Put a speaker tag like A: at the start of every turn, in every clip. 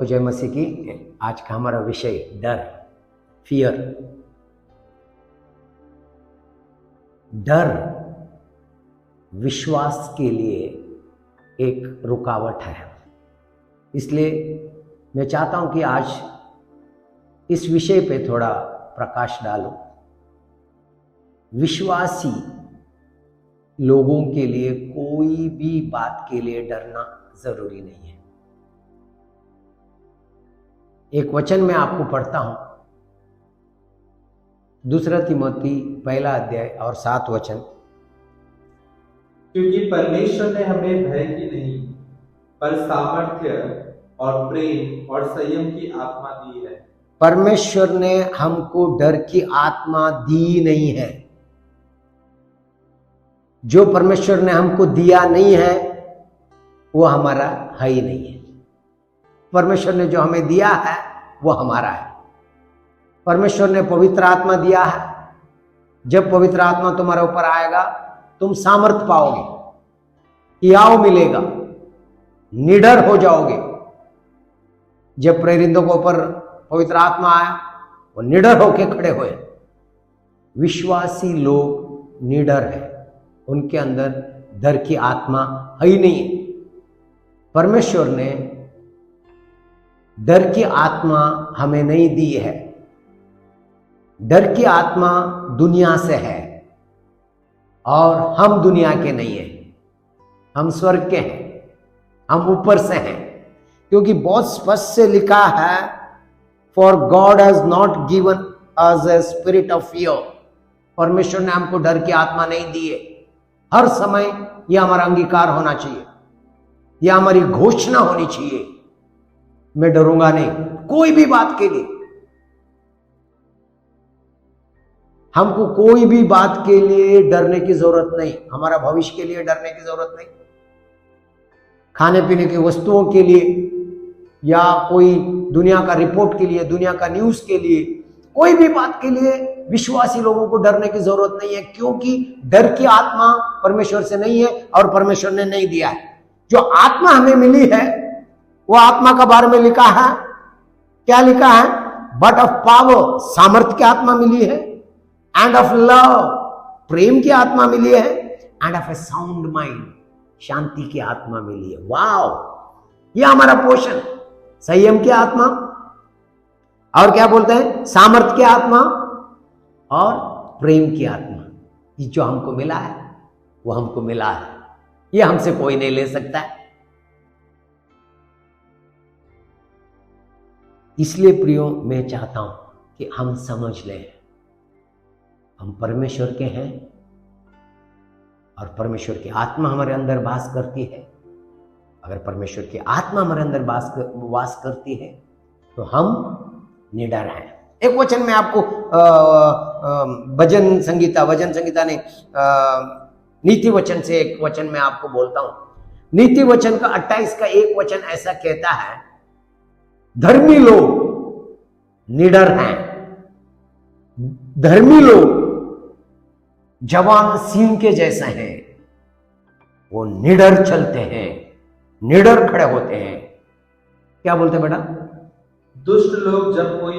A: सबको जय मसीह की। आज का हमारा विषय डर, फियर। डर विश्वास के लिए एक रुकावट है, इसलिए मैं चाहता हूं कि आज इस विषय पे थोड़ा प्रकाश डालूं। विश्वासी लोगों के लिए कोई भी बात के लिए डरना जरूरी नहीं है। एक वचन मैं आपको पढ़ता हूं, 2 तिमोथी 1 अध्याय और 7 वचन।
B: क्योंकि परमेश्वर ने हमें भय की नहीं पर सामर्थ्य और प्रेम और संयम की आत्मा दी है।
A: परमेश्वर ने हमको डर की आत्मा दी नहीं है। जो परमेश्वर ने हमको दिया नहीं है वो हमारा है ही नहीं है। परमेश्वर ने जो हमें दिया है वो हमारा है। परमेश्वर ने पवित्र आत्मा दिया है। जब पवित्र आत्मा तुम्हारे ऊपर आएगा तुम सामर्थ पाओगे, हियाव मिलेगा, निडर हो जाओगे। जब प्रेरितों के ऊपर पवित्र आत्मा आया वो निडर होके खड़े हुए। विश्वासी लोग निडर है, उनके अंदर डर की आत्मा है ही नहीं है। परमेश्वर ने डर की आत्मा हमें नहीं दी है। डर की आत्मा दुनिया से है और हम दुनिया के नहीं हैं, हम स्वर्ग के हैं, हम ऊपर से हैं। क्योंकि बहुत स्पष्ट से लिखा है, for God has not given us a spirit of fear. परमेश्वर ने हमको डर की आत्मा नहीं दी है। हर समय यह हमारा अंगीकार होना चाहिए, यह हमारी घोषणा होनी चाहिए, मैं डरूंगा नहीं कोई भी बात के लिए। हमको कोई भी बात के लिए डरने की जरूरत नहीं। हमारा भविष्य के लिए डरने की जरूरत नहीं, खाने पीने की वस्तुओं के लिए या कोई दुनिया का रिपोर्ट के लिए, दुनिया का न्यूज के लिए, कोई भी बात के लिए विश्वासी लोगों को डरने की जरूरत नहीं है। क्योंकि डर की आत्मा परमेश्वर से नहीं है और परमेश्वर ने नहीं दिया है। जो आत्मा हमें मिली है वो आत्मा का बारे में लिखा है, क्या लिखा है? बट ऑफ पावर, सामर्थ की आत्मा मिली है, एंड ऑफ लव, प्रेम की आत्मा मिली है, end of a sound mind, शांति की आत्मा मिली है। वाओ, यह हमारा पोषण। संयम की आत्मा और क्या बोलते हैं, सामर्थ की आत्मा और प्रेम की आत्मा। ये जो हमको मिला है वो हमको मिला है, ये हमसे कोई नहीं ले सकता है। इसलिए प्रियो, मैं चाहता हूं कि हम समझ लें, हम परमेश्वर के हैं और परमेश्वर की आत्मा हमारे अंदर वास करती है। अगर परमेश्वर की आत्मा हमारे अंदर वास करती है तो हम निडर हैं। एक वचन में आपको भजन संगीता ने नीति वचन से एक वचन में आपको बोलता हूं। नीति वचन का 28 का एक वचन ऐसा कहता है, धर्मी लोग निडर हैं। धर्मी लोग जवान सिंह के जैसे हैं, वो निडर चलते हैं, निडर खड़े होते हैं। क्या बोलते हैं बेटा?
B: दुष्ट लोग जब कोई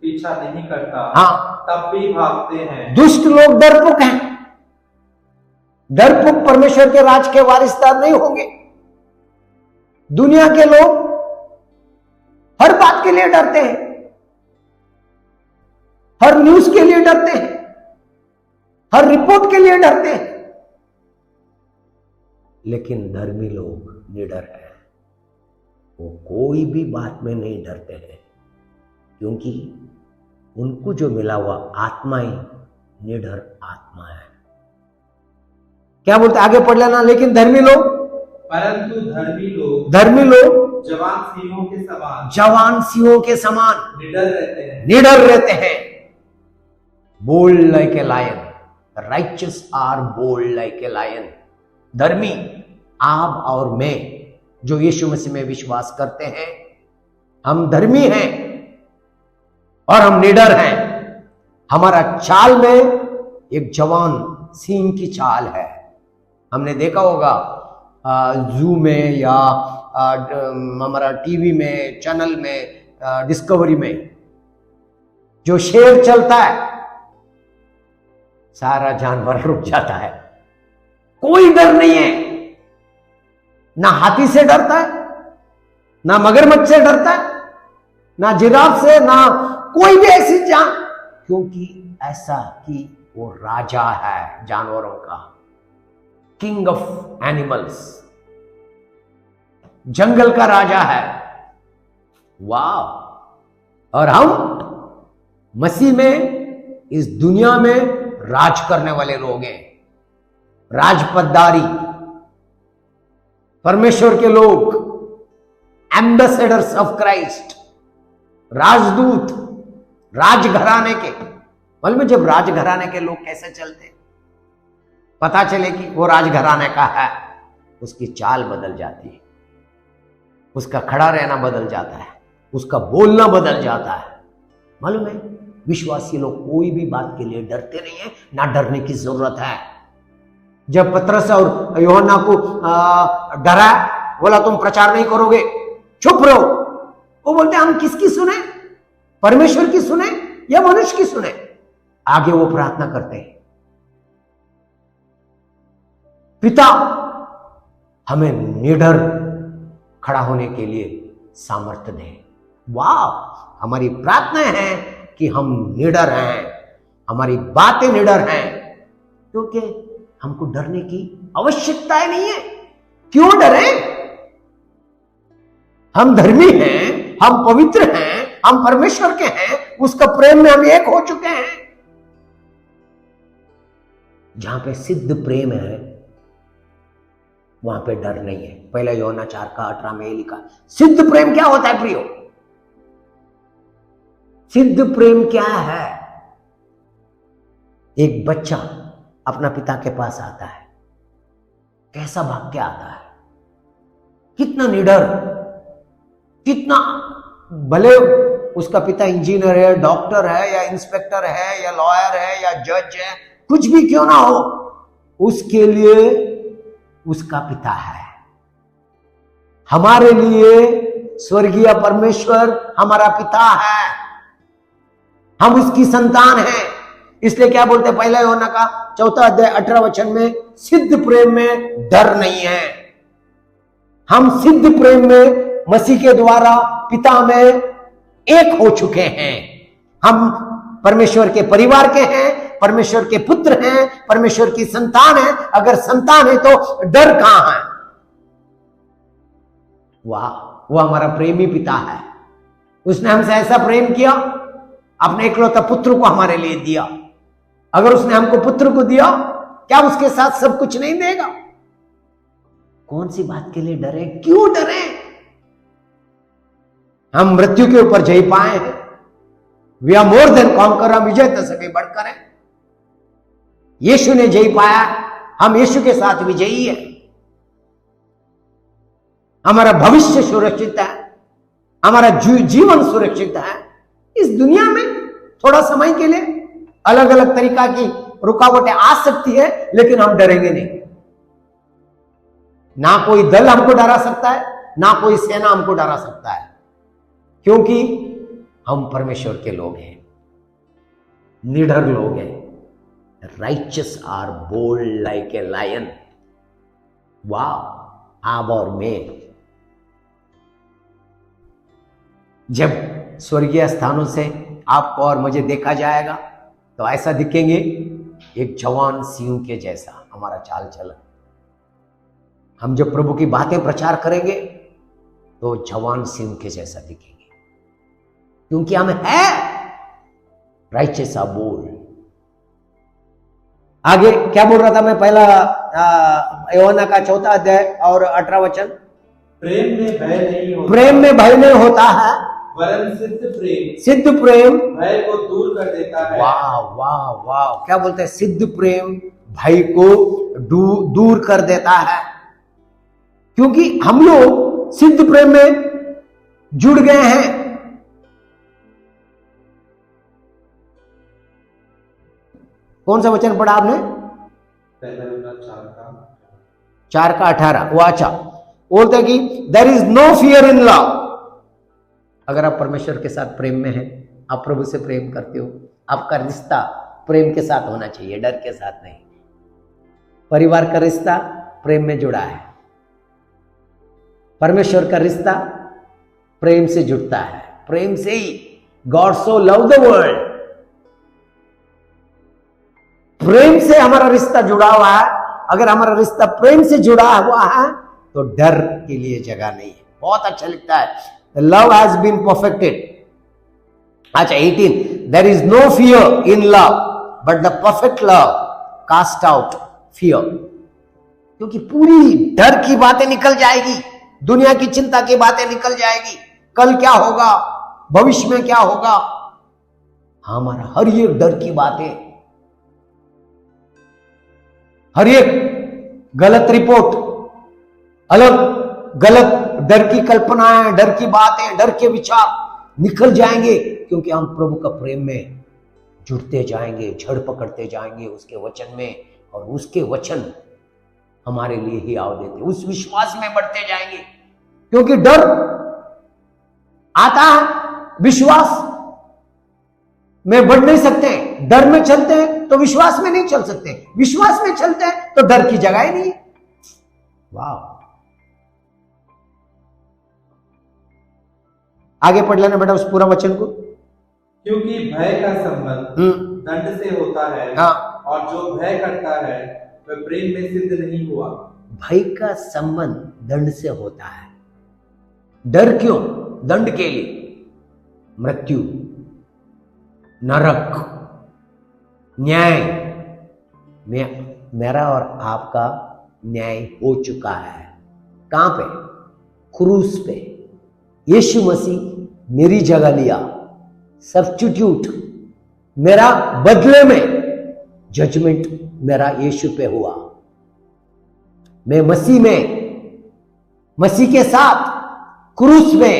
B: पीछा नहीं करता,
A: हाँ,
B: तब भी भागते हैं।
A: दुष्ट लोग डरपोक हैं। डरपोक परमेश्वर के राज के वारिसदार नहीं होंगे। दुनिया के लोग हर बात के लिए डरते हैं, हर न्यूज के लिए डरते हैं, हर रिपोर्ट के लिए डरते हैं। लेकिन धर्मी लोग निडर हैं, वो कोई भी बात में नहीं डरते हैं, क्योंकि उनको जो मिला हुआ आत्मा ही निडर आत्मा है। क्या बोलते, आगे पढ़ लेना। लेकिन धर्मी लोग,
B: परंतु धर्मी लोग
A: जवान सिंहों के समान
B: निडर रहते
A: हैं। Bold like a lion, righteous are bold like a lion. धर्मी आप और मैं जो यीशु मसीह में विश्वास करते हैं, हम धर्मी हैं और हम निडर हैं। हमारा चाल में एक जवान सिंह की चाल है। हमने देखा होगा जू में या हमारा टीवी में, चैनल में, डिस्कवरी में जो शेर चलता है, सारा जानवर रुक जाता है। कोई डर नहीं है, ना हाथी से डरता है, ना मगरमच्छ से डरता है, ना जिराफ से, ना कोई भी ऐसी जान, क्योंकि ऐसा कि वो राजा है जानवरों का, किंग ऑफ एनिमल्स, जंगल का राजा है। वाह! और हम मसीह में इस दुनिया में राज करने वाले लोग हैं, राजपदधारी, परमेश्वर के लोग, एम्बेसडर्स ऑफ क्राइस्ट, राजदूत, राजघराने के। मालूम है जब राजघराने के लोग कैसे चलते, पता चले कि वो राजघराने का है, उसकी चाल बदल जाती है, उसका खड़ा रहना बदल जाता है, उसका बोलना बदल जाता है। मालूम है विश्वासी लोग कोई भी बात के लिए डरते नहीं है, ना डरने की जरूरत है। जब पतरस और यूहन्ना को डरा, बोला तुम प्रचार नहीं करोगे, चुप रहो, वो बोलते हम किसकी सुने, परमेश्वर की सुने या मनुष्य की सुने? आगे वो प्रार्थना करते हैं, पिता हमें निडर खड़ा होने के लिए सामर्थ्य दे। वाह! हमारी प्रार्थना है कि हम निडर हैं, हमारी बातें निडर हैं, क्योंकि हमको डरने की आवश्यकता ही नहीं है। क्यों डरे? हम धर्मी हैं, हम पवित्र हैं, हम परमेश्वर के हैं, उसका प्रेम में हम एक हो चुके हैं। जहां पे सिद्ध प्रेम है वहां पे डर नहीं है। पहला यूहन्ना 4:18 में लिखा। सिद्ध प्रेम क्या होता है प्रियो? सिद्ध प्रेम क्या है? एक बच्चा अपना पिता के पास आता है, कैसा भाग के आता है, कितना निडर, कितना, भले उसका पिता इंजीनियर है, डॉक्टर है, या इंस्पेक्टर है, या लॉयर है, या जज है, कुछ भी क्यों ना हो, उसके लिए उसका पिता है। हमारे लिए स्वर्गीय परमेश्वर हमारा पिता है, हम उसकी संतान हैं। इसलिए क्या बोलते हैं पहला यूहन्ना का 4:18 में, सिद्ध प्रेम में डर नहीं है। हम सिद्ध प्रेम में मसीह के द्वारा पिता में एक हो चुके हैं। हम परमेश्वर के परिवार के हैं, परमेश्वर के पुत्र हैं, परमेश्वर की संतान है। अगर संतान है तो डर कहां है? वाह! वो हमारा प्रेमी पिता है। उसने हमसे ऐसा प्रेम किया, अपने इकलौता पुत्र को हमारे लिए दिया। अगर उसने हमको पुत्र को दिया, क्या उसके साथ सब कुछ नहीं देगा? कौन सी बात के लिए डरे? क्यों डरे? हम मृत्यु के ऊपर जय पाए हैं। We are more than conquer, हम विजेता से भी बढ़कर हैं। यीशु ने जय पाया, हम यीशु के साथ विजयी है। हमारा भविष्य सुरक्षित है, हमारा जीवन सुरक्षित है। इस दुनिया में थोड़ा समय के लिए अलग अलग तरीका की रुकावटें आ सकती है, लेकिन हम डरेंगे नहीं। ना कोई दल हमको डरा सकता है, ना कोई सेना हमको डरा सकता है, क्योंकि हम परमेश्वर के लोग हैं, निडर लोग हैं। Righteous are bold like a lion. वाह! आप और मैं जब स्वर्गीय स्थानों से आपको और मुझे देखा जाएगा तो ऐसा दिखेंगे, एक जवान सिंह के जैसा हमारा चाल चलन। हम जब प्रभु की बातें प्रचार करेंगे तो जवान सिंह के जैसा दिखेंगे, क्योंकि हम है राइचस आर बोल्ड। आगे क्या बोल रहा था मैं? पहला यूहन्ना का 4:18
B: प्रेम में भय नहीं होता,
A: प्रेम में भय नहीं होता है,
B: वरन
A: सिद्ध प्रेम
B: भय को दूर कर देता है।
A: वाह वाह वाह! क्या बोलते हैं? सिद्ध प्रेम भय को दूर कर देता है, क्योंकि हम लोग सिद्ध प्रेम में जुड़ गए हैं। कौन सा वचन पढ़ा आपने?
B: पहला यूहन्ना
A: 4:18 वो अच्छा बोलते हैं कि there is no fear in love. अगर आप परमेश्वर के साथ प्रेम में हैं, आप प्रभु से प्रेम करते हो, आपका रिश्ता प्रेम के साथ होना चाहिए, डर के साथ नहीं। परिवार का रिश्ता प्रेम में जुड़ा है, परमेश्वर का रिश्ता प्रेम से जुड़ता है, प्रेम से ही। God so love the world, प्रेम से हमारा रिश्ता जुड़ा हुआ है। अगर हमारा रिश्ता प्रेम से जुड़ा हुआ है तो डर के लिए जगह नहीं है। बहुत अच्छा लिखता है, लव हैज बीन परफेक्टेड। अच्छा 18, there is no fear in love but the perfect love cast out fear. क्योंकि पूरी डर की बातें निकल जाएगी, दुनिया की चिंता की बातें निकल जाएगी, कल क्या होगा, भविष्य में क्या होगा, हमारा हर एक डर की बातें, हर एक गलत रिपोर्ट, अलग गलत डर की कल्पनाएं, डर की बातें, डर के विचार निकल जाएंगे। क्योंकि हम प्रभु का प्रेम में जुड़ते जाएंगे, जड़ पकड़ते जाएंगे उसके वचन में, और उसके वचन हमारे लिए ही आव देते, उस विश्वास में बढ़ते जाएंगे। क्योंकि डर आता है, विश्वास में बढ़ नहीं सकते। डर में चलते हैं तो विश्वास में नहीं चल सकते, विश्वास में चलते हैं तो डर की जगह ही नहीं है। वाह, आगे पढ़ लेना बेटा उस पूरा वचन को।
B: क्योंकि भय का संबंध दंड से होता है,
A: हाँ।
B: और जो भय करता है वह प्रेम में सिद्ध नहीं हुआ।
A: भय का संबंध दंड से होता है। डर क्यों? दंड के लिए, मृत्यु, नरक, न्याय। मेरा और आपका न्याय हो चुका है। कहां पे? क्रूस पे। यीशु मसीह मेरी जगह लिया, सब्स्टिट्यूट, मेरा बदले में जजमेंट मेरा यीशु पे हुआ। मैं मसीह के साथ क्रूस में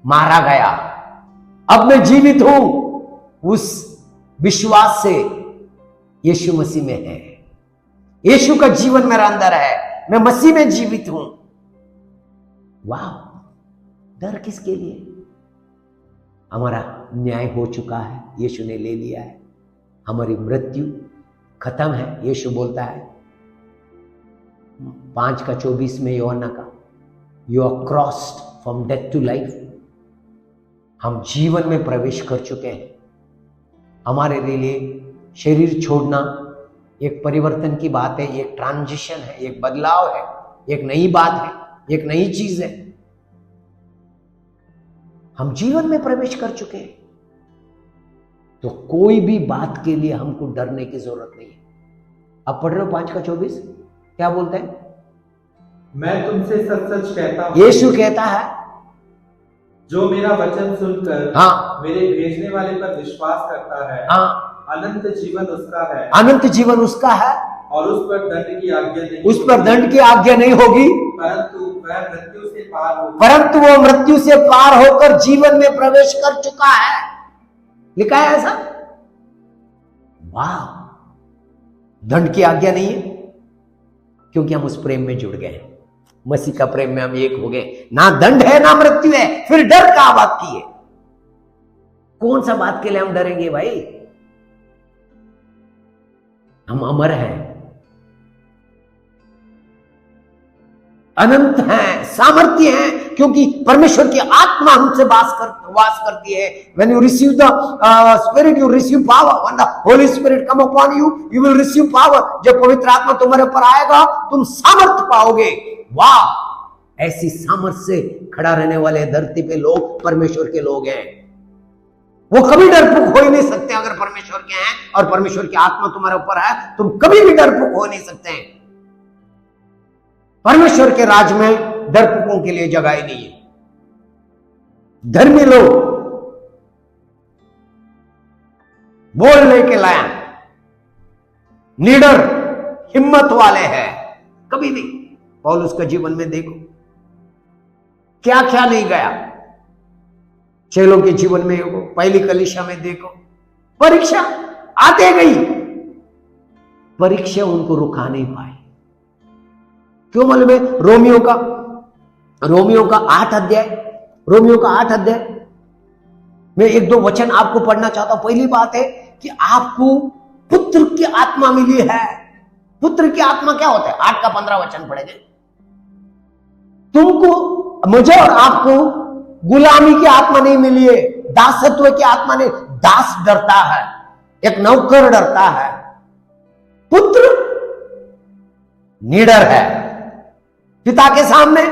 A: मारा गया। अब मैं जीवित हूं उस विश्वास से यीशु मसीह में है। यीशु का जीवन मेरा अंदर है, मैं मसीह में जीवित हूं। वाह, डर किसके लिए? हमारा न्याय हो चुका है, यीशु ने ले लिया है। हमारी मृत्यु खत्म है। यीशु बोलता है 5:24 में यूहन्ना का, you are crossed from death to life. हम जीवन में प्रवेश कर चुके हैं। हमारे लिए शरीर छोड़ना एक परिवर्तन की बात है, एक ट्रांजिशन है, एक बदलाव है, एक नई बात है, एक नई चीज है। हम जीवन में प्रवेश कर चुके हैं, तो कोई भी बात के लिए हमको डरने की जरूरत नहीं है। अब पढ़ रहे हो 5:24, क्या बोलते हैं?
B: मैं तुमसे सच सच कहता हूं,
A: यीशु कहता है,
B: जो मेरा वचन सुनकर
A: हाँ,
B: मेरे भेजने वाले पर विश्वास करता है,
A: हाँ,
B: अनंत जीवन उसका है,
A: अनंत जीवन उसका है,
B: और उस पर दंड की आज्ञा नहीं,
A: उस पर दंड की आज्ञा नहीं होगी,
B: परंतु वह मृत्यु से पार होगा,
A: परंतु वो मृत्यु से पार होकर जीवन में प्रवेश कर चुका है। लिखा है ऐसा। वाह, दंड की आज्ञा नहीं है, क्योंकि हम उस प्रेम में जुड़ गए। मसीह का प्रेम में हम एक हो गए। ना दंड है ना मृत्यु है, फिर डर का बात की है? कौन सा बात के लिए हम डरेंगे भाई? हम अमर हैं, अनंत हैं, सामर्थ्य हैं, क्योंकि परमेश्वर की आत्मा हमसे वास करती है। When you receive the Spirit, you receive power. When the Holy Spirit come upon you, you will receive power. जब पवित्र आत्मा तुम्हारे ऊपर आएगा, तुम सामर्थ्य पाओगे। वाह, ऐसी सामर्थ्य से खड़ा रहने वाले धरती पे लोग परमेश्वर के लोग हैं। वो कभी डरपोक हो ही नहीं सकते अगर परमेश्वर के हैं, और परमेश्वर की आत्मा तुम्हारे ऊपर है, तुम कभी भी डरपोक हो नहीं सकते हैं। परमेश्वर के राज में डरपोकों के लिए जगह ही नहीं है। धर्मी लोग, बोलने के लायक, लीडर, हिम्मत वाले हैं, कभी नहीं। पौलुस का जीवन में देखो क्या क्या नहीं गया। चेलों के जीवन में देखो, पहली कलीसिया में देखो, परीक्षा आते गई, परीक्षा उनको रुका नहीं पाई। क्यों मालूम है? रोमियो का 8 अध्याय मैं 1-2 वचन आपको पढ़ना चाहता हूं। पहली बात है कि आपको पुत्र की आत्मा मिली है। पुत्र की आत्मा क्या होता है? 8 का 15 वचन पढ़ेंगे। तुमको, मुझे और आपको गुलामी की आत्मा नहीं मिली है, दासत्व की आत्मा नहीं। दास डरता है, एक नौकर डरता है, पुत्र निडर है, पिता के सामने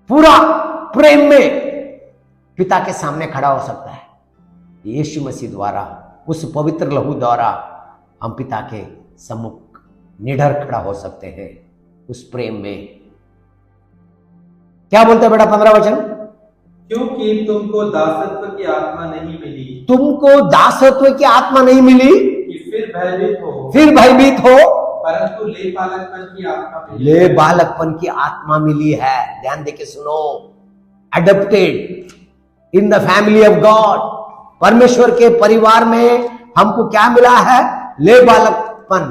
A: पूरा प्रेम में पिता के सामने खड़ा हो सकता है। यीशु मसीह द्वारा, उस पवित्र लहू द्वारा हम पिता के सम्मुख निडर खड़ा हो सकते हैं उस प्रेम में। क्या बोलते हैं बेटा 15 वचन?
B: क्योंकि तुमको दासत्व की आत्मा नहीं मिली,
A: तुमको दासत्व की आत्मा नहीं मिली
B: कि फिर
A: भयभीत हो,
B: परंतु ले बालकपन की आत्मा मिली।
A: ले बालकपन की आत्मा मिली है। ध्यान देके सुनो। Adopted in the family of God, परमेश्वर के परिवार में हमको क्या मिला है? ले बालकपन।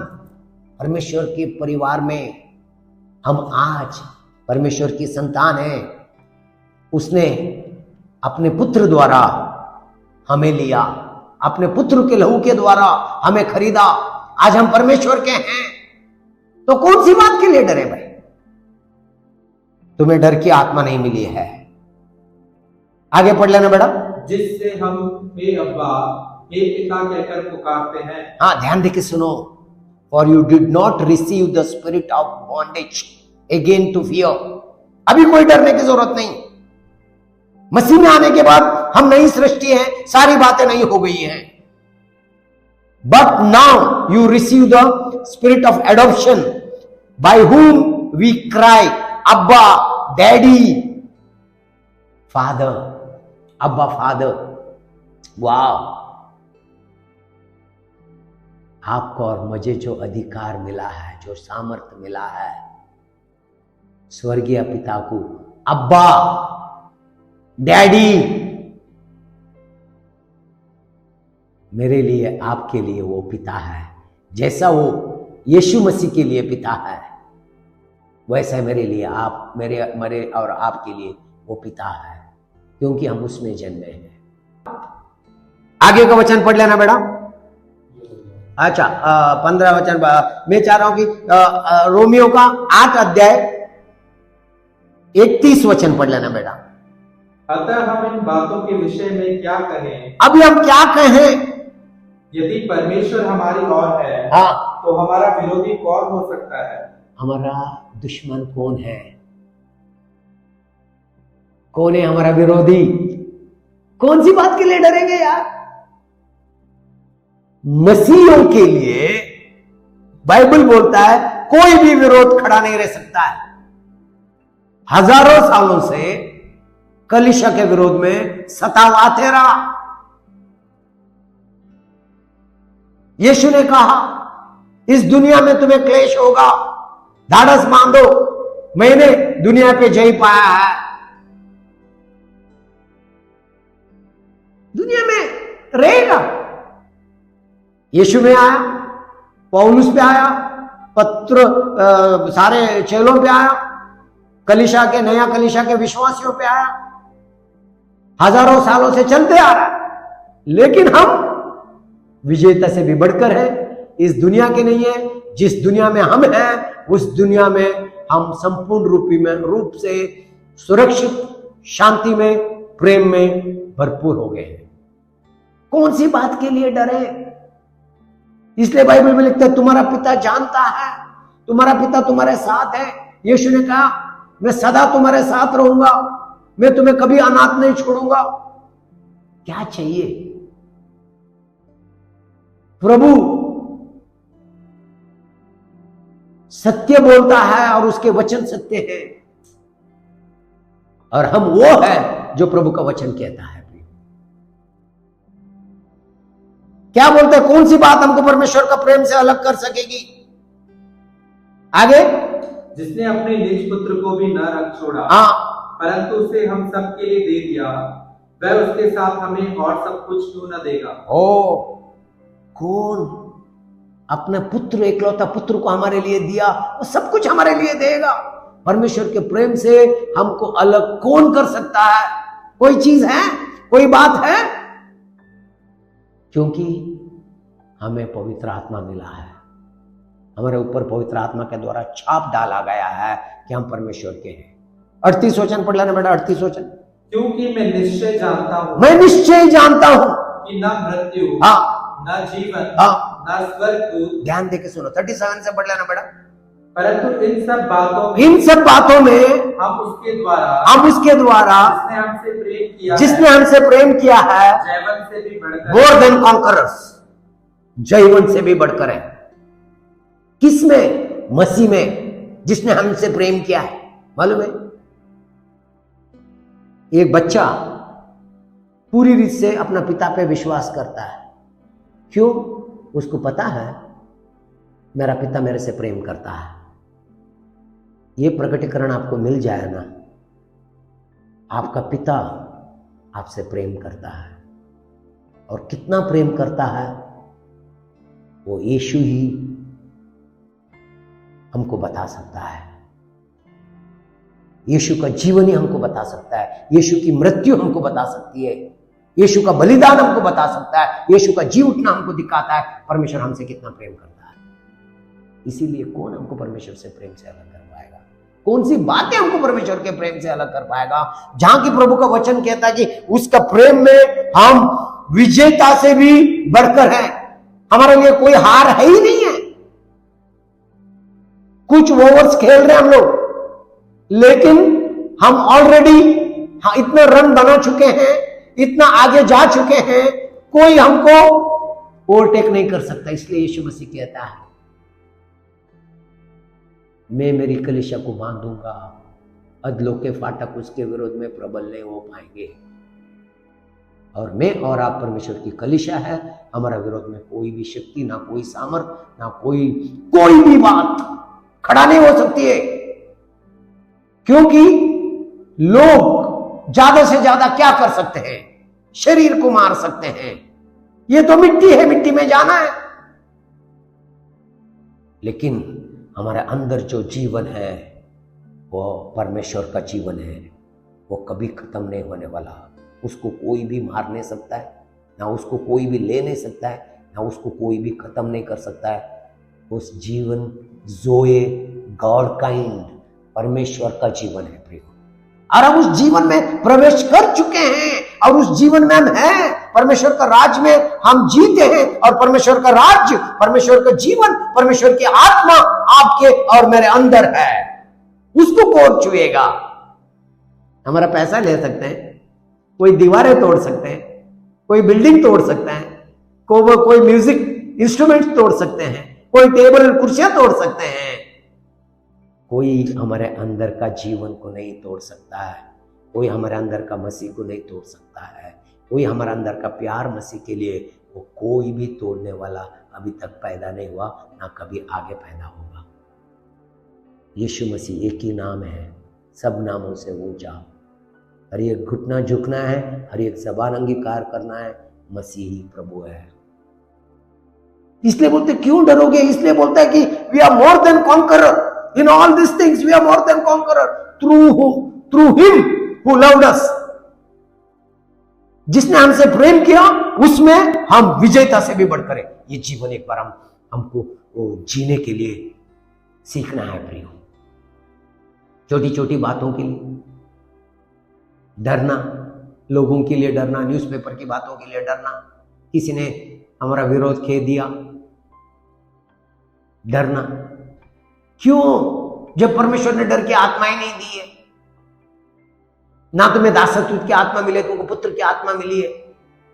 A: परमेश्वर के परिवार में हम आज परमेश्वर की संतान हैं। उसने अपने पुत्र द्वारा हमें लिया, अपने पुत्र के लहू के द्वारा हमें खरीदा। आज हम परमेश्वर के हैं। तो कौन सी बात के लिए डरे भाई? तुम्हें डर की आत्मा नहीं मिली है। आगे पढ़ लेना बेटा।
B: जिससे हम हे अब्बा, हे पिता कहकर पुकारते हैं।
A: हाँ, ध्यान देके सुनो। For you did not receive the spirit of bondage again to fear. अभी कोई डरने की जरूरत नहीं। मसीह में आने के बाद हम नई सृष्टि हैं, सारी बातें नई हो गई हैं। But now you receive the spirit of adoption by whom we cry Abba daddy, Father, Abba Father. वाह, आपको और मुझे जो अधिकार मिला है, जो सामर्थ्य मिला है, स्वर्गीय पिता को अब्बा डैडी, मेरे लिए, आपके लिए वो पिता है। जैसा वो यीशु मसीह के लिए पिता है, वैसा मेरे लिए, आप, मेरे और आपके लिए वो पिता है, क्योंकि हम उसमें जन्मे हैं। आगे का वचन पढ़ लेना बेटा। अच्छा, 15 वचन मैं चाह रहा हूं कि रोमियो का 8 अध्याय 31 वचन पढ़ लेना बेटा।
B: अतः हम इन बातों के विषय में क्या कहें?
A: अभी हम क्या कहें?
B: यदि परमेश्वर हमारी ओर है,
A: हाँ,
B: तो हमारा विरोधी कौन हो सकता है?
A: हमारा दुश्मन कौन है? कौन है हमारा विरोधी? कौन सी बात के लिए डरेंगे यार? मसीहियों के लिए बाइबल बोलता है कोई भी विरोध खड़ा नहीं रह सकता है। हजारों सालों से कलीसिया के विरोध में सतावाते रहा। यीशु ने कहा इस दुनिया में तुम्हें क्लेश होगा, धाड़स बांधो, मैंने दुनिया पे जय पाया है। दुनिया में रहेगा। यीशु में आया, पौलुस पे आया, सारे चेलों पे आया, कलीसिया के, नया कलीसिया के विश्वासियों पे आया। हजारों सालों से चलते आ रहा है। लेकिन हम विजेता से भी बढ़कर है, इस दुनिया के नहीं है। जिस दुनिया में हम हैं, उस दुनिया में हम संपूर्ण रूप से सुरक्षित, शांति में, प्रेम में भरपूर हो गए हैं। कौन सी बात के लिए डरे? इसलिए बाइबल में लिखता है तुम्हारा पिता जानता है, तुम्हारा पिता तुम्हारे साथ है। यीशु ने कहा मैं सदा तुम्हारे साथ रहूंगा, मैं तुम्हें कभी अनाथ नहीं छोड़ूंगा। क्या चाहिए? प्रभु सत्य बोलता है और उसके वचन सत्य है, और हम वो है जो प्रभु का वचन कहता है। क्या बोलते हैं? कौन सी बात हमको परमेश्वर का प्रेम से अलग कर सकेगी? आगे,
B: जिसने अपने निज पुत्र को भी न रख छोड़ा,
A: हाँ,
B: परंतु उसे हम सब के लिए दे दिया, वह उसके साथ हमें और सब कुछ क्यों न देगा?
A: ओ, कौन? अपने पुत्र, एकलौता पुत्र को हमारे लिए दिया, वो सब कुछ हमारे लिए देगा। परमेश्वर के प्रेम से हमको अलग कौन कर सकता है? कोई चीज है, कोई बात है? क्योंकि हमें पवित्र आत्मा मिला है, हमारे ऊपर पवित्र आत्मा के द्वारा छाप डाला गया है कि हम परमेश्वर के हैं। 38 वचन पढ़ लेना बेटा, 38 वचन।
B: क्योंकि मैं निश्चय जानता हूं,
A: मैं निश्चय जानता हूं
B: कि न मृत्यु, न जीवन, न स्वर्गदूत,
A: ध्यान देके सुनो, 37 से पढ़ लेना बेटा।
B: परंतु इन सब
A: बातों में
B: हम उसके द्वारा
A: जिसने हमसे प्रेम किया है,
B: जयवंत से भी बढ़कर,
A: मोर देन कॉन्करर्स, जयवंत से भी बढ़कर है। किसमें? मसीह में, जिसने हमसे प्रेम किया है। मालूम है, एक बच्चा पूरी रीत से अपना पिता पे विश्वास करता है। क्यों? उसको पता है मेरा पिता मेरे से प्रेम करता है। ये प्रकटीकरण आपको मिल जाए ना, आपका पिता आपसे प्रेम करता है, और कितना प्रेम करता है वो यीशु ही हमको बता सकता है। यीशु का जीवन ही हमको बता सकता है, यीशु की मृत्यु हमको बता सकती है, यीशु का बलिदान हमको बता सकता है, यीशु का जी उठना हमको दिखाता है परमेश्वर हमसे कितना प्रेम करता है। इसीलिए कौन हमको परमेश्वर से प्रेम से अलग कर पाएगा? कौन सी बातें हमको परमेश्वर के प्रेम से अलग कर पाएगा? जहां की प्रभु का वचन कहता है कि उसका प्रेम में हम विजेता से भी बढ़कर हैं। हमारे लिए कोई हार है ही नहीं है। कुछ ओवर्स खेल रहे हैं हम लोग, लेकिन हम ऑलरेडी इतना रन बना चुके हैं, इतना आगे जा चुके हैं, कोई हमको ओवरटेक नहीं कर सकता। इसलिए यीशु मसीह कहता है, मैं मेरी कलीसिया को बांधूंगा, अधलों के फाटक उसके विरोध में प्रबल नहीं हो पाएंगे। और मैं और आप परमेश्वर की कलीसिया है, हमारा विरोध में कोई भी शक्ति, ना कोई सामर्थ, ना कोई भी बात खड़ा नहीं हो सकती है। क्योंकि लोग ज्यादा से ज्यादा क्या कर सकते हैं? शरीर को मार सकते हैं। ये तो मिट्टी है, मिट्टी में जाना है। लेकिन हमारे अंदर जो जीवन है वो परमेश्वर का जीवन है, वो कभी खत्म नहीं होने वाला। उसको कोई भी मार नहीं सकता है, ना उसको कोई भी ले नहीं सकता है, ना उसको कोई भी खत्म नहीं कर सकता है। उस जीवन जोए गॉड काइंड परमेश्वर का जीवन है प्रियो, और हम उस जीवन में प्रवेश कर चुके हैं, और उस जीवन में हम हैं। परमेश्वर का राज में हम जीते हैं, और परमेश्वर का राज्य, परमेश्वर का जीवन, परमेश्वर की आत्मा आपके और मेरे अंदर है। उसको कौन छुएगा? हमारा पैसा ले सकते हैं, कोई दीवारें तोड़ सकते हैं, कोई बिल्डिंग तोड़ सकते हैं, कोई म्यूजिक इंस्ट्रूमेंट तोड़ सकते हैं, कोई टेबल कुर्सियां तोड़ सकते हैं। कोई हमारे अंदर का जीवन को नहीं तोड़ सकता है, कोई हमारे अंदर का मसीह को नहीं तोड़ सकता है, कोई हमारे अंदर का प्यार मसीह के लिए, वो कोई भी तोड़ने वाला अभी तक पैदा नहीं हुआ, ना कभी आगे पैदा होगा। यीशु मसीह एक ही नाम है, सब नामों से ऊंचा। हर एक घुटना झुकना है, हर एक ज़बान अंगीकार करना है, मसीह ही प्रभु है। इसलिए बोलते क्यों डरोगे? इसलिए बोलता है कि we are more than conqueror in all this things, we are more than conqueror through him who loved us. जिसने हमसे प्रेम किया उसमें हम विजेता से भी बढ़कर हैं। ये जीवन एक बार हमको जीने के लिए सीखना है प्रियो। छोटी छोटी बातों के लिए डरना, लोगों के लिए डरना, न्यूज़पेपर की बातों के लिए डरना, किसी ने हमारा विरोध खे दिया, डरना क्यों? जब परमेश्वर ने डर की आत्मा ही नहीं दी है। ना तुम्हें दासत्व की आत्मा मिले, तुमको पुत्र की आत्मा मिली है,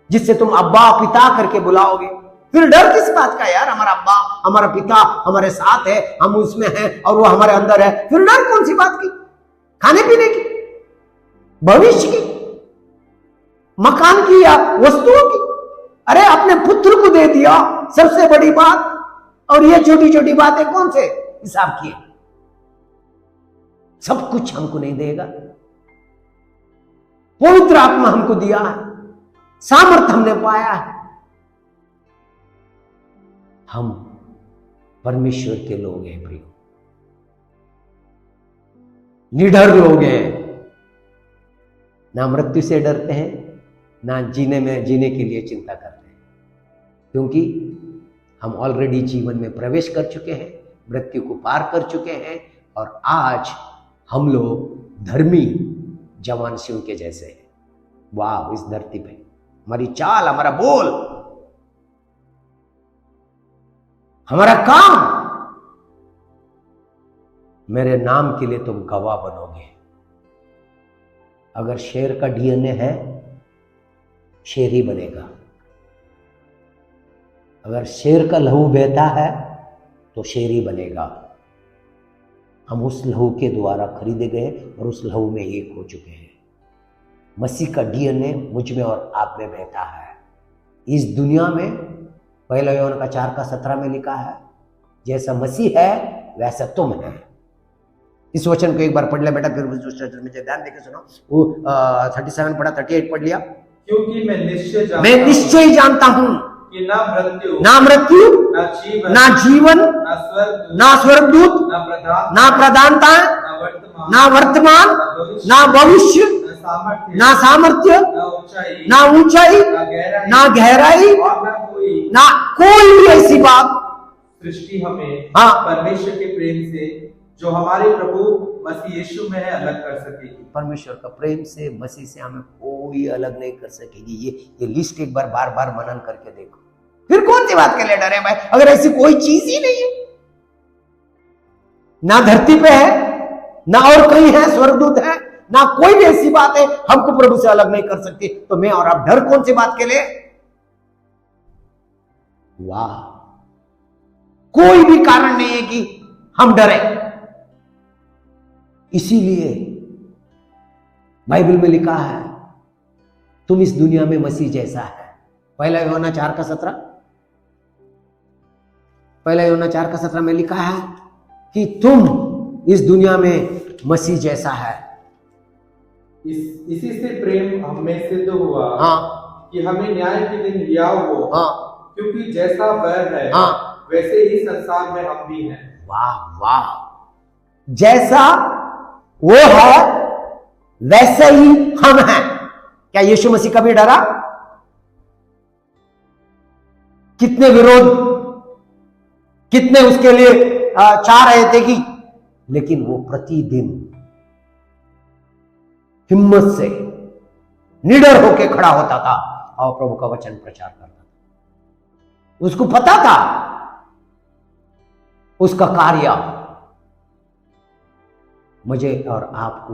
A: जिससे तुम अब्बा पिता करके बुलाओगे। फिर डर किस बात का यार? हमारा अब्बा, हमारा पिता हमारे साथ है, हम उसमें हैं और वो हमारे अंदर है। फिर डर कौन सी बात की? खाने पीने की, भविष्य की, मकान की या वस्तुओं की? अरे अपने पुत्र को दे दिया, सबसे बड़ी बात। और ये छोटी छोटी बातें कौन से हिसाब की है? सब कुछ हमको नहीं देगा। पवित्र आत्मा हमको दिया है, सामर्थ हमने पाया है। हम परमेश्वर के लोग हैं प्रियो, निडर लोग हैं, ना मृत्यु से डरते हैं, ना जीने के लिए चिंता करते हैं, क्योंकि हम ऑलरेडी जीवन में प्रवेश कर चुके हैं, मृत्यु को पार कर चुके हैं, और आज हम लोग धर्मी जवान सिंह के जैसे हैं। वाह, इस धरती पे हमारी चाल, हमारा बोल, हमारा काम, मेरे नाम के लिए तुम गवाह बनोगे। अगर शेर का डीएनए है, शेर ही बनेगा। अगर शेर का लहू बहता है तो शेर ही बनेगा। हम उस लहू के द्वारा खरीदे गए और उस लहू में एक हो चुके हैं। मसीह का डीएनए मुझ में और आप में बहता है। इस दुनिया में 1 यूहन्ना 4:17 में लिखा है, जैसा मसीह है वैसा तुम है। इस वचन को एक बार पढ़ ले बेटा, फिर मुझे ध्यान देकर सुनो। वो 37 पढ़ा, 38 पढ़ लिया।
B: क्योंकि मैं
A: निश्चय जानता हूं
B: कि ना मृत्यु,
A: ना जीवन, ना स्वर्गदूत, ना प्रधानता, ना वर्तमान, ना भविष्य, ना सामर्थ्य, ना ऊंचाई, ना गहराई, ना कोई भी ऐसी बात
B: सृष्टि हमें
A: हाँ
B: परमेश्वर के प्रेम से जो हमारे प्रभु मसीह यीशु में है अलग कर सकेगी।
A: परमेश्वर का प्रेम से, मसीह से हमें कोई अलग नहीं कर सकेगी। ये लिस्ट एक बार बार बार मनन करके देखो, फिर कौन सी बात के लिए डरे भाई, अगर ऐसी कोई चीज ही नहीं है, ना धरती पे है, ना और कहीं है, स्वर्गदूत है, ना कोई भी ऐसी बात है हमको प्रभु से अलग नहीं कर सकती, तो मैं और आप डर कौन सी बात के लिए? वाह, कोई भी कारण नहीं है कि हम डरे। इसीलिए बाइबल में लिखा है, तुम इस दुनिया में मसीह जैसा है। 1 यूहन्ना 4:17, 1 यूहन्ना 4:17 में लिखा है कि तुम इस दुनिया में मसीह जैसा है।
B: इसी से प्रेम हम में सिद्ध हुआ
A: हाँ
B: कि हमें न्याय के दिन लिया हो,
A: हाँ
B: क्योंकि जैसा वह है
A: हाँ
B: वैसे ही संसार में हम भी हैं।
A: वाह वाह, जैसा वो है वैसे ही हम हैं। क्या यीशु मसीह कभी डरा? कितने विरोध, कितने उसके लिए चाह रहे थे कि, लेकिन वो प्रतिदिन हिम्मत से निडर होकर खड़ा होता था और प्रभु का वचन प्रचार करता था। उसको पता था उसका कार्य मुझे और आपको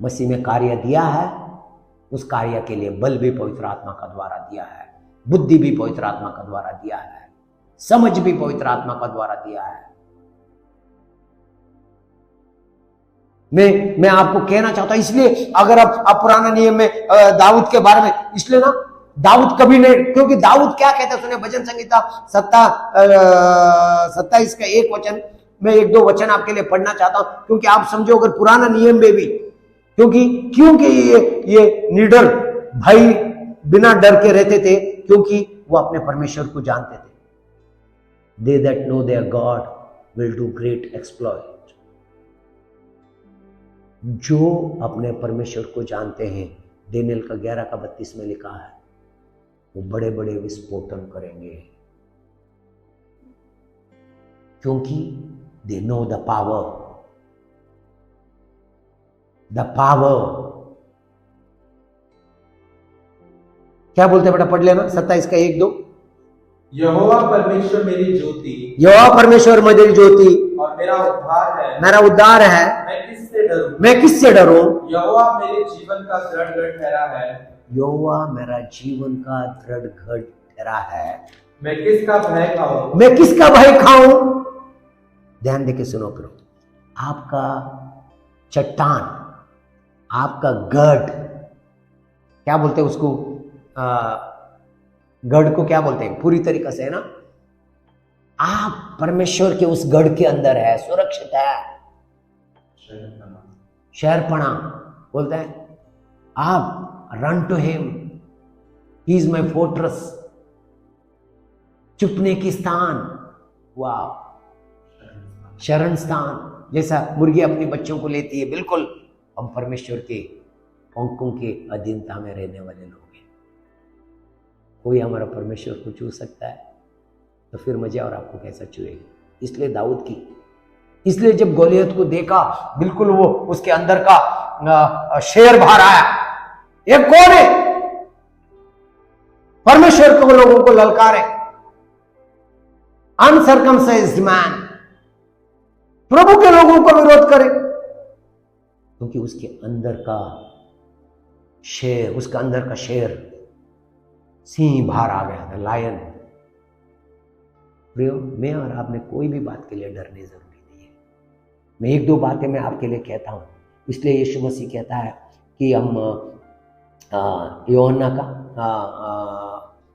A: मसीह में कार्य दिया है। उस कार्य के लिए बल भी पवित्र आत्मा का द्वारा दिया है, बुद्धि भी पवित्र आत्मा का द्वारा दिया है, समझ भी पवित्र आत्मा का द्वारा दिया है। मैं आपको कहना चाहता हूं, इसलिए अगर आप पुराने नियम में दाऊद के बारे में, इसलिए ना दाऊद कभी नहीं, क्योंकि दाऊद क्या कहता है सुने, भजन संहिता 27 का 1 वचन, मैं 1-2 वचन आपके लिए पढ़ना चाहता हूं, क्योंकि आप समझो अगर पुराना नियम में भी, क्योंकि ये निडर भाई बिना डर के रहते थे, क्योंकि वो अपने परमेश्वर को जानते थे। They that know their God will do great exploit. जो अपने परमेश्वर को जानते हैं, दानियेल का 11:32 में लिखा है, वो बड़े बड़े विस्फोटन करेंगे, क्योंकि दे नो द पावर। क्या बोलते हैं बेटा, पढ़ लेना 27 का 1-2।
B: यहोवा परमेश्वर मेरी ज्योति,
A: यहोवा परमेश्वर मेरी ज्योति
B: और मेरा उद्धार है,
A: मेरा उद्धार है, मैं किससे डरूं?
B: यहोवा मेरे जीवन का दृढ़ गढ़ ठहरा है,
A: यहोवा मेरा जीवन का दृढ़ गढ़ ठहरा है,
B: मैं किसका भय खाऊं?
A: मैं किसका भय खाऊं? ध्यान देके सुनो करो, आपका चट्टान, आपका गढ़, क्या बोलते हैं उसको, गढ़ को क्या बोलते हैं पूरी तरीके से, है ना, आप परमेश्वर के उस गढ़ के अंदर है, सुरक्षित है। शहरपना बोलते हैं, आप run to him, he is my fortress, छुपने की स्थान, वाह, शरण स्थान जैसा मुर्गी अपने बच्चों को लेती है, बिल्कुल हम परमेश्वर के पंखों के अधीनता में रहने वाले लोग हैं। कोई हमारा परमेश्वर को छू सकता है तो फिर मुझे और आपको कैसा छुएगा। इसलिए दाऊद की, इसलिए जब गोलियत को देखा, बिल्कुल वो उसके अंदर का शेर बाहर आया। ये कौन है? परमेश्वर को लोगों को ललकारे, अनसर्कमसाइज्ड मैन, प्रभु के लोगों को विरोध करे, क्योंकि उसके अंदर का शेर, उसका अंदर का शेर सिंह बाहर आ गया था, लायन। प्रियो, मैं और आपने कोई भी बात के लिए डरने जरूरी नहीं है। मैं एक दो बातें मैं आपके लिए कहता हूं, इसलिए यीशु मसीह कहता है कि हम यूहन्ना का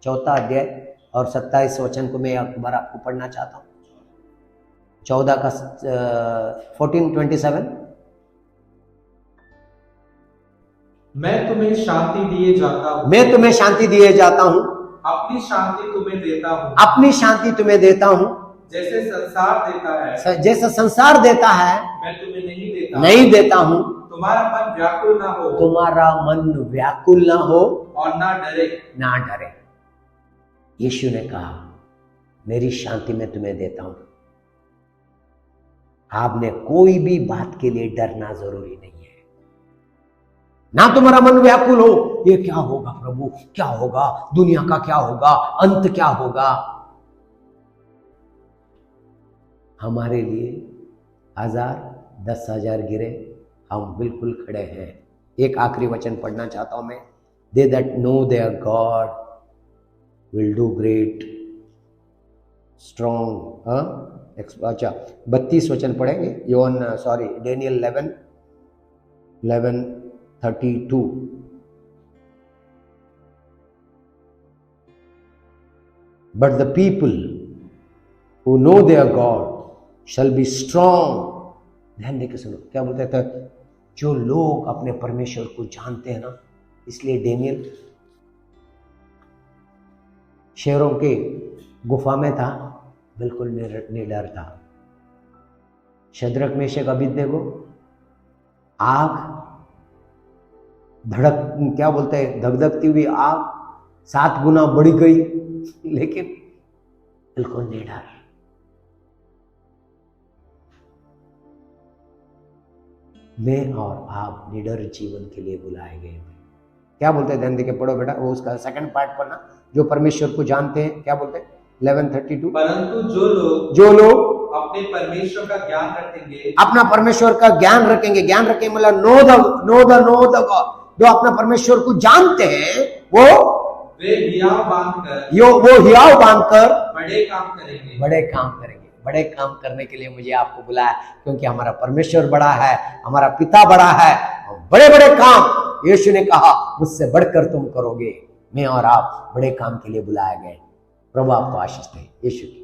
A: 4 अध्याय और 27 वचन को मैं एक बार आपको पढ़ना चाहता हूं। 14 का 14:27।
B: मैं तुम्हें शांति दिए जाता हूँ,
A: मैं तुम्हें शांति दिए जाता हूँ,
B: अपनी शांति तुम्हें देता हूँ,
A: अपनी शांति तुम्हें देता हूँ,
B: जैसे संसार देता है,
A: जैसा संसार देता है
B: मैं तुम्हें
A: नहीं देता हूँ।
B: तुम्हारा मन व्याकुल ना हो,
A: तुम्हारा मन व्याकुल ना हो
B: और ना डरे।
A: ना डरे। यीशु ने कहा, मेरी शांति मैं तुम्हें देता हूं। आपने कोई भी बात के लिए डरना जरूरी नहीं है। ना तुम्हारा मन व्याकुल हो, ये क्या होगा प्रभु, क्या होगा, दुनिया का क्या होगा, अंत क्या होगा। हमारे लिए 1000 10,000 गिरे, हम बिल्कुल खड़े हैं। एक आखिरी वचन पढ़ना चाहता हूं मैं। They that know their God will do great strong. अच्छा, 32 वचन पढ़ेंगे। Daniel 11:32। But the people who know their God shall be strong. ध्यान देकर सुनो, क्या बोलते थे? जो लोग अपने परमेश्वर को जानते हैं ना, इसलिए डेनियल शेरों के गुफा में था, बिल्कुल निडर था। शद्रक मेशक अबेदनगो आग क्या बोलते हैं, धगधगती हुई आग 7 गुना बढ़ गई, लेकिन बिल्कुल निडर। मैं और आप निडर जीवन के लिए बुलाए गए हैं। क्या बोलते हैं? ध्यान देके पढ़ो बेटा, वो उसका सेकंड पार्ट पढ़ना। जो परमेश्वर को जानते हैं, क्या बोलते हैं? 11:32।
B: परंतु जो लोग अपने परमेश्वर का ज्ञान रखेंगे,
A: अपना परमेश्वर का ज्ञान रखेंगे। ज्ञान रखेंगे मतलब नो द गॉड। जो अपना परमेश्वर को जानते हैं, वो
B: हियाव बांधकर
A: बड़े काम करेंगे। बड़े काम करने के लिए मुझे आपको बुलाया, क्योंकि हमारा परमेश्वर बड़ा है, हमारा पिता बड़ा है। बड़े बड़े काम यीशु ने कहा, मुझसे बढ़कर तुम करोगे। मैं और आप बड़े काम के लिए बुलाए गए। प्रभु आपको आशीष दे। यीशु की